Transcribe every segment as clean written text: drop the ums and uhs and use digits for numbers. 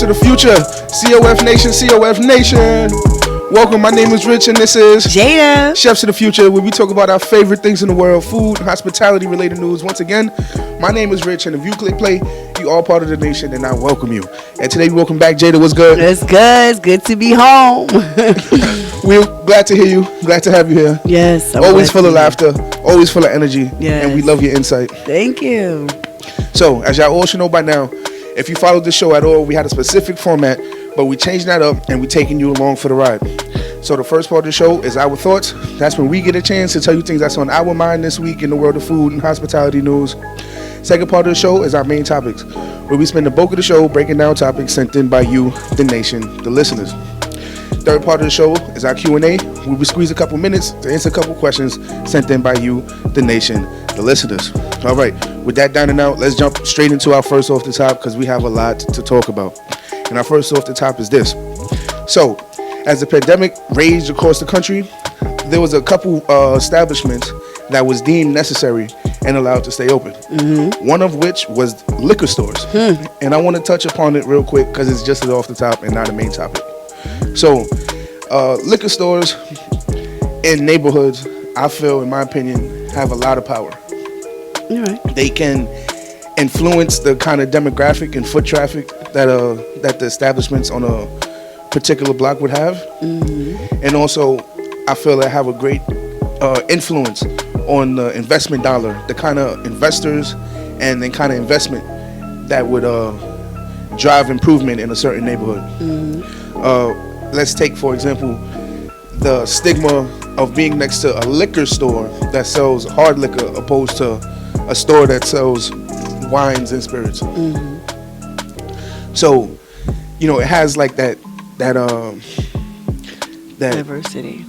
To the future, COF Nation, COF Nation. Welcome, my name is Rich and this is Jada. Chefs of the Future, where we talk about our favorite things in the world, food, hospitality related news. Once again, my name is Rich and if you click play, you all part of the nation and I welcome you. And today we welcome back Jada. What's good? It's good. It's good to be home. We're glad to hear you. Glad to have you here. Yes. Always full of laughter, always full of energy. Yes. And we love your insight. Thank you. So, as y'all all should know by now, if you followed the show at all, we had a specific format, but we changed that up and we're taking you along for the ride. So the first part of the show is our thoughts. That's when we get a chance to tell you things that's on our mind this week in the world of food and hospitality news. Second part of the show is our main topics, where we spend the bulk of the show breaking down topics sent in by you, the nation, the listeners. Third part of the show is our Q&A, where we squeeze a couple minutes to answer a couple questions sent in by you, the nation, the listeners. All right, with that down and out, let's jump straight into our first off the top because we have a lot to talk about. And our first off the top is this. So, as the pandemic raged across the country, there was a couple establishments that was deemed necessary and allowed to stay open. Mm-hmm. One of which was liquor stores. And I want to touch upon it real quick because it's just off the top and not a main topic. So, liquor stores in neighborhoods, I feel, in my opinion, have a lot of power. Right. They can influence the kind of demographic and foot traffic that the establishments on a particular block would have. Mm-hmm. And also, I feel they have a great influence on the investment dollar, the kind of investors and the kind of investment that would drive improvement in a certain neighborhood. Mm-hmm. Let's take, for example, the stigma of being next to a liquor store that sells hard liquor opposed to a store that sells wines and spirits. Mm-hmm. So, you know, it has like that diversity.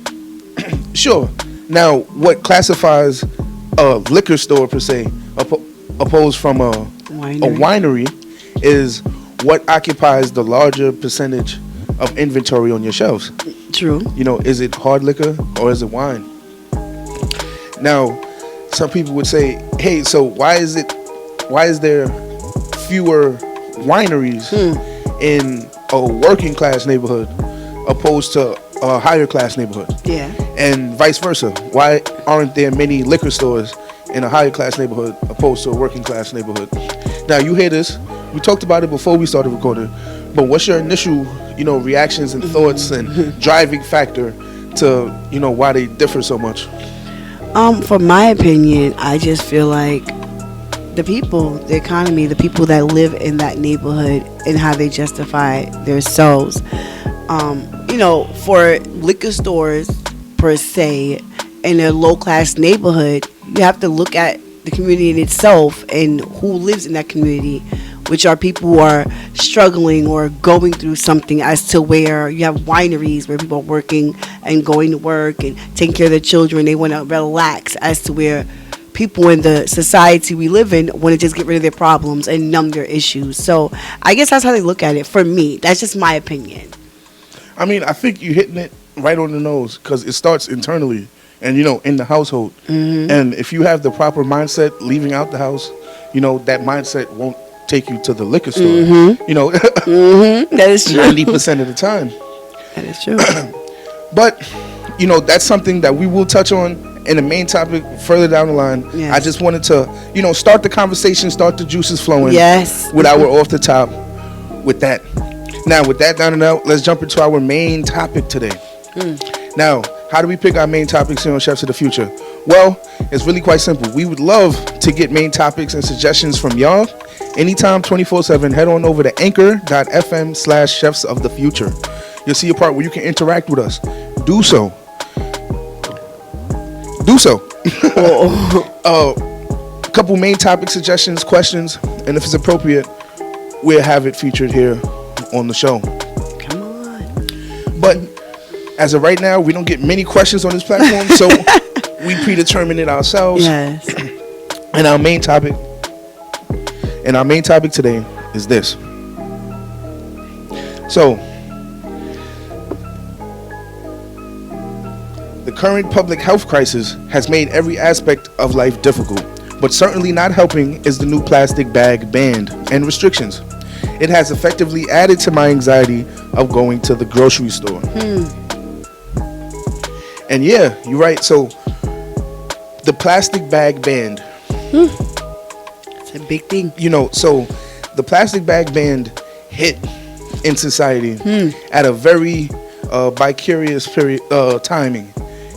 Sure. Now, what classifies a liquor store per se, opposed from a winery, is what occupies the larger percentage of inventory on your shelves. True. You know, is it hard liquor or is it wine? Now, some people would say, hey, so why is there fewer wineries in a working class neighborhood opposed to a higher class neighborhood? Yeah. And vice versa. Why aren't there many liquor stores in a higher class neighborhood opposed to a working class neighborhood? Now, you hear this. We talked about it before we started recording, but what's your initial, reactions and thoughts and driving factor to, why they differ so much? From my opinion, I just feel like the people, the economy, the people that live in that neighborhood and how they justify themselves. For liquor stores per se in a low class neighborhood, you have to look at the community in itself and who lives in that community, which are people who are struggling or going through something, as to where you have wineries where people are working and going to work and taking care of their children. They want to relax, as to where people in the society we live in want to just get rid of their problems and numb their issues. So I guess that's how they look at it. For me, that's just my opinion. I mean, I think you're hitting it right on the nose because it starts internally and, in the household. Mm-hmm. And if you have the proper mindset leaving out the house, that mindset won't take you to the liquor store, Mm-hmm. That is true. 90% of the time. That is true. But, that's something that we will touch on in the main topic further down the line. Yes. I just wanted to, start the conversation, start the juices flowing. Yes. With our off the top with that. Now, with that down and out, let's jump into our main topic today. Now, how do we pick our main topics here on Chefs of the Future? Well, it's really quite simple. We would love to get main topics and suggestions from y'all. Anytime, 24/7, head on over to anchor.fm/chefsofthefuture. You'll see a part where you can interact with us. Do so. A couple main topic suggestions, questions, and if it's appropriate, we'll have it featured here on the show. Come on. But as of right now, we don't get many questions on this platform, so we predetermine it ourselves. Yes. And our main topic today is this. So, the current public health crisis has made every aspect of life difficult, but certainly not helping is the new plastic bag ban and restrictions. It has effectively added to my anxiety of going to the grocery store. And yeah, you're right. So the plastic bag ban. It's a big thing. So the plastic bag ban hit in society at a very vicarious timing.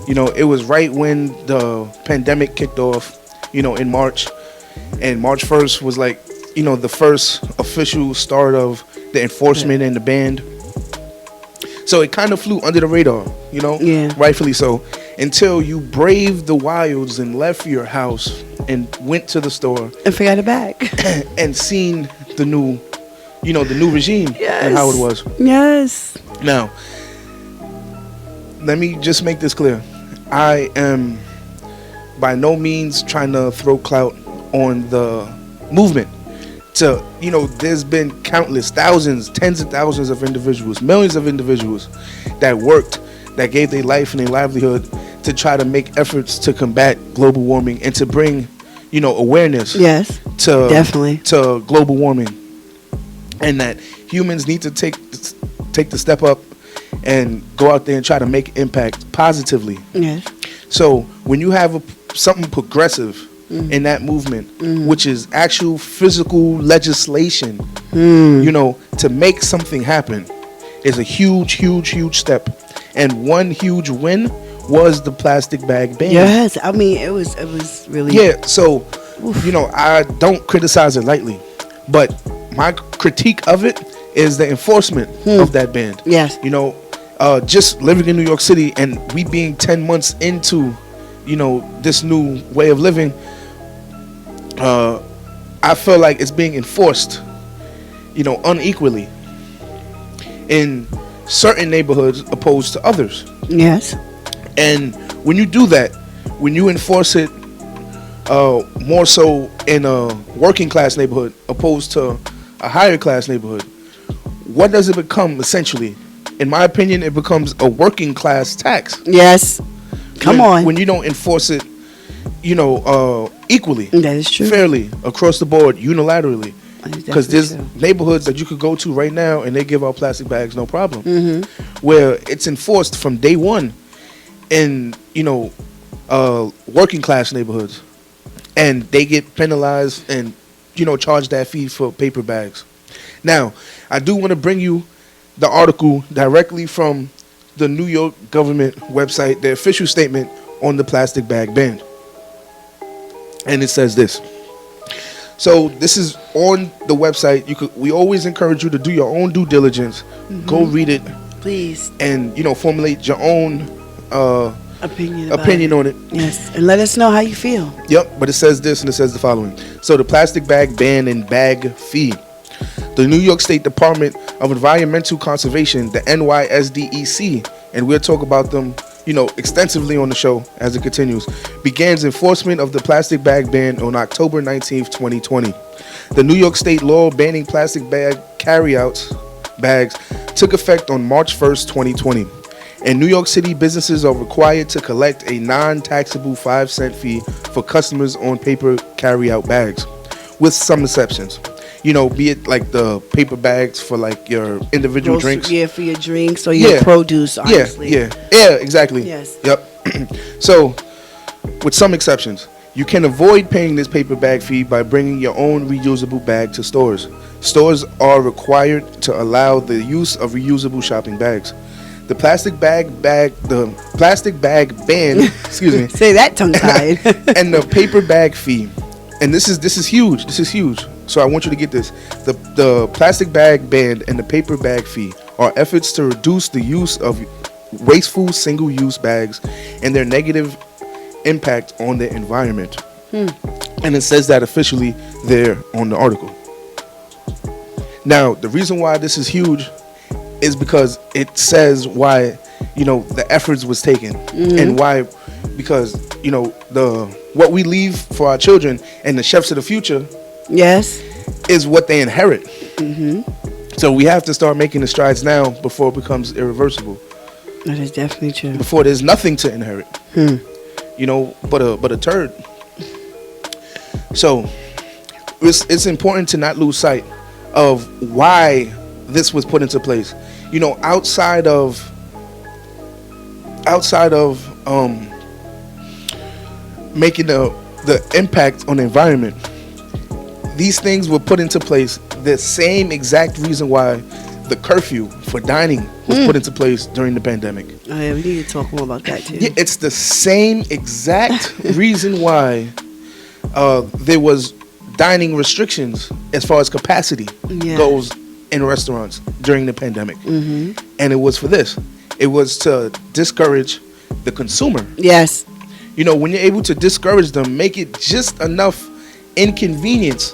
It was right when the pandemic kicked off, in March. And March 1st was like, the first official start of the enforcement and the ban. So it kind of flew under the radar, rightfully so, until you braved the wilds and left your house and went to the store and forgot it back and seen the new regime and how it was. Yes. Now, let me just make this clear. I am by no means trying to throw clout on the movement. There's been countless thousands, tens of thousands of individuals, millions of individuals that worked, that gave their life and their livelihood to try to make efforts to combat global warming and to bring, awareness to global warming. And that humans need to take the step up and go out there and try to make impact positively. Yes. So when you have something progressive in that movement, which is actual physical legislation, to make something happen, is a huge, huge, huge step. And one huge win was the plastic bag ban. Yes, I mean it was really. Yeah, so I don't criticize it lightly, but my critique of it is the enforcement of that ban. Yes. Just living in New York City and we being 10 months into, this new way of living, I feel like it's being enforced, unequally in certain neighborhoods opposed to others. Yes. And when you do that, when you enforce it more so in a working class neighborhood opposed to a higher class neighborhood, what does it become essentially? In my opinion, it becomes a working class tax. Yes. Come on. When you don't enforce it, equally. That is true. Fairly, across the board, unilaterally. Because there's neighborhoods that you could go to right now and they give out plastic bags, no problem. Where it's enforced from day one in, working class neighborhoods. And they get penalized and, charge that fee for paper bags. Now, I do want to bring you the article directly from the New York government website, the official statement on the plastic bag ban. And it says this. So this is on the website. We always encourage you to do your own due diligence. Go read it, please, and formulate your own opinion on it. Yes, and let us know how you feel. Yep, but it says this, and it says the following. So the plastic bag ban and bag fee. The New York State Department of Environmental Conservation, the NYSDEC, and we'll talk about them, extensively on the show as it continues, begins enforcement of the plastic bag ban on October 19th, 2020. The New York State law banning plastic bag carryouts bags took effect on March 1st, 2020. In New York City, businesses are required to collect a non-taxable 5-cent fee for customers on paper carryout bags, with some exceptions. Be it like the paper bags for like your individual drinks. Yeah, for your drinks or your produce, honestly. Yeah, exactly. Yes. Yep. So, with some exceptions, you can avoid paying this paper bag fee by bringing your own reusable bag to stores. Stores are required to allow the use of reusable shopping bags. The plastic bag ban, excuse me. Say that tongue tied. And the paper bag fee. And this is huge. This is huge. So I want you to get this. The plastic bag ban and the paper bag fee are efforts to reduce the use of wasteful single-use bags and their negative impact on the environment. And it says that officially there on the article. Now, the reason why this is huge is because it says why, the efforts was taken and why, because, what we leave for our children and the chefs of the future, yes, is what they inherit. So we have to start making the strides now before it becomes irreversible. That is definitely true. Before there's nothing to inherit, but a turd. So it's important to not lose sight of why this was put into place. You know, outside of making the impact on the environment, these things were put into place the same exact reason why the curfew for dining was put into place during the pandemic. Oh, yeah, we need to talk more about that too. Yeah, it's the same exact reason why there was dining restrictions as far as capacity goes in restaurants during the pandemic. And it was for this. It was to discourage the consumer. Yes. You know, when you're able to discourage them, make it just enough inconvenience.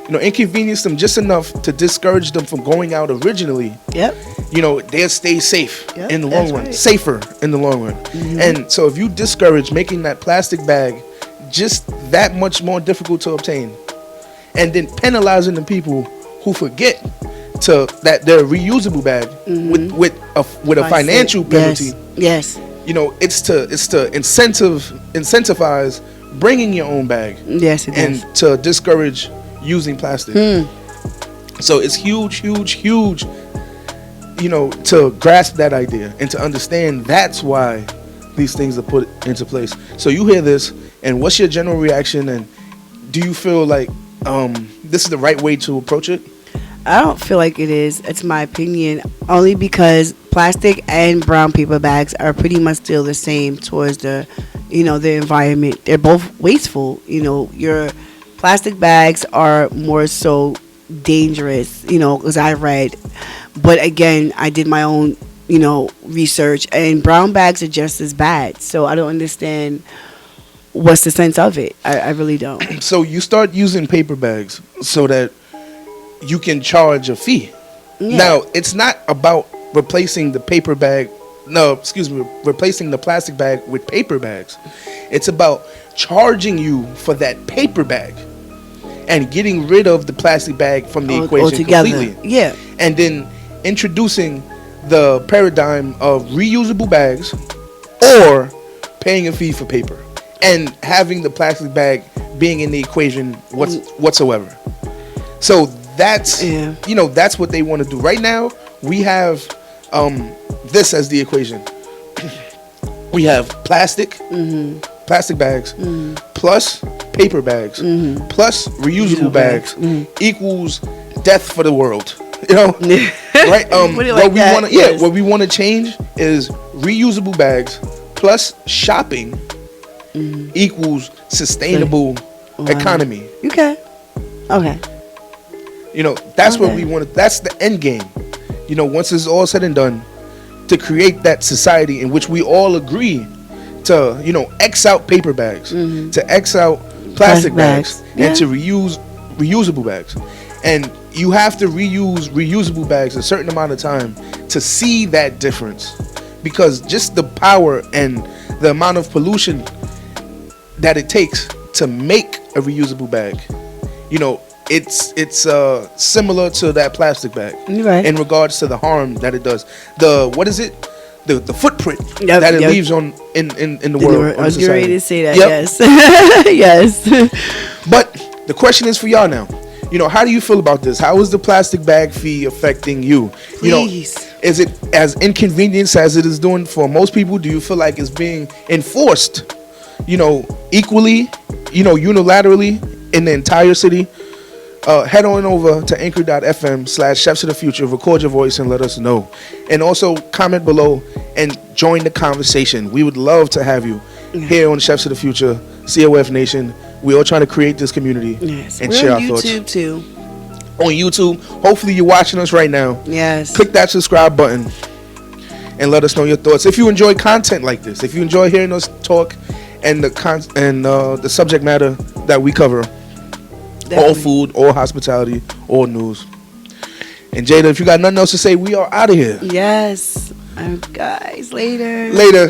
You know, inconvenience them just enough to discourage them from going out originally. Yep. You know, they'll stay safe in the long run. Right. Safer in the long run. And so if you discourage making that plastic bag just that much more difficult to obtain, and then penalizing the people who forget that they're a reusable bag with a financial penalty. Yes. You know, it's to incentivize bringing your own bag. Yes, it and does. to discourage using plastic. So it's huge, you know, to grasp that idea and to understand that's why these things are put into place. So you hear this, and what's your general reaction? And do you feel like this is the right way to approach it? I don't feel like it is. It's my opinion, only because plastic and brown paper bags are pretty much still the same towards the environment. They're both wasteful. You know, your plastic bags are more so dangerous, as I read. But again, I did my own, research, and brown bags are just as bad. So I don't understand what's the sense of it. I really don't. So you start using paper bags so that you can charge a fee. Yeah. Now, it's not about replacing the paper bag. No, excuse me, replacing the plastic bag with paper bags. It's about charging you for that paper bag and getting rid of the plastic bag from the equation altogether. Completely. Yeah. And then introducing the paradigm of reusable bags or paying a fee for paper and having the plastic bag being in the equation whatsoever. So that's that's what they want to do. Right now, we have this as the equation. We have plastic bags plus paper bags plus reusable bags equals death for the world. You know, right? What we want to change is reusable bags plus shopping equals sustainable economy. Okay. You know, that's what we want. That's the end game. You know, once it's all said and done, to create that society in which we all agree to, X out paper bags, to X out plastic bags, and to reuse reusable bags. And you have to reuse reusable bags a certain amount of time to see that difference, because just the power and the amount of pollution that it takes to make a reusable bag, it's similar to that plastic bag in regards to the harm that it does. The footprint that it leaves on in the world. I was getting ready to say that. Yep. Yes. Yes. But the question is for y'all now. How do you feel about this? How is the plastic bag fee affecting you? Please. Is it as inconvenienced as it is doing for most people? Do you feel like it's being enforced, equally, unilaterally in the entire city? Head on over to anchor.fm/ChefsofTheFuture, record your voice and let us know. And also comment below and join the conversation. We would love to have you here on Chefs of the Future, COF Nation. We're all trying to create this community and share our thoughts. We're on YouTube too. On YouTube. Hopefully you're watching us right now. Yes. Click that subscribe button and let us know your thoughts. If you enjoy content like this, if you enjoy hearing us talk and the subject matter that we cover, definitely. All food, all hospitality, all news. And Jada, if you got nothing else to say, we are out of here. Yes. Guys, later. Later.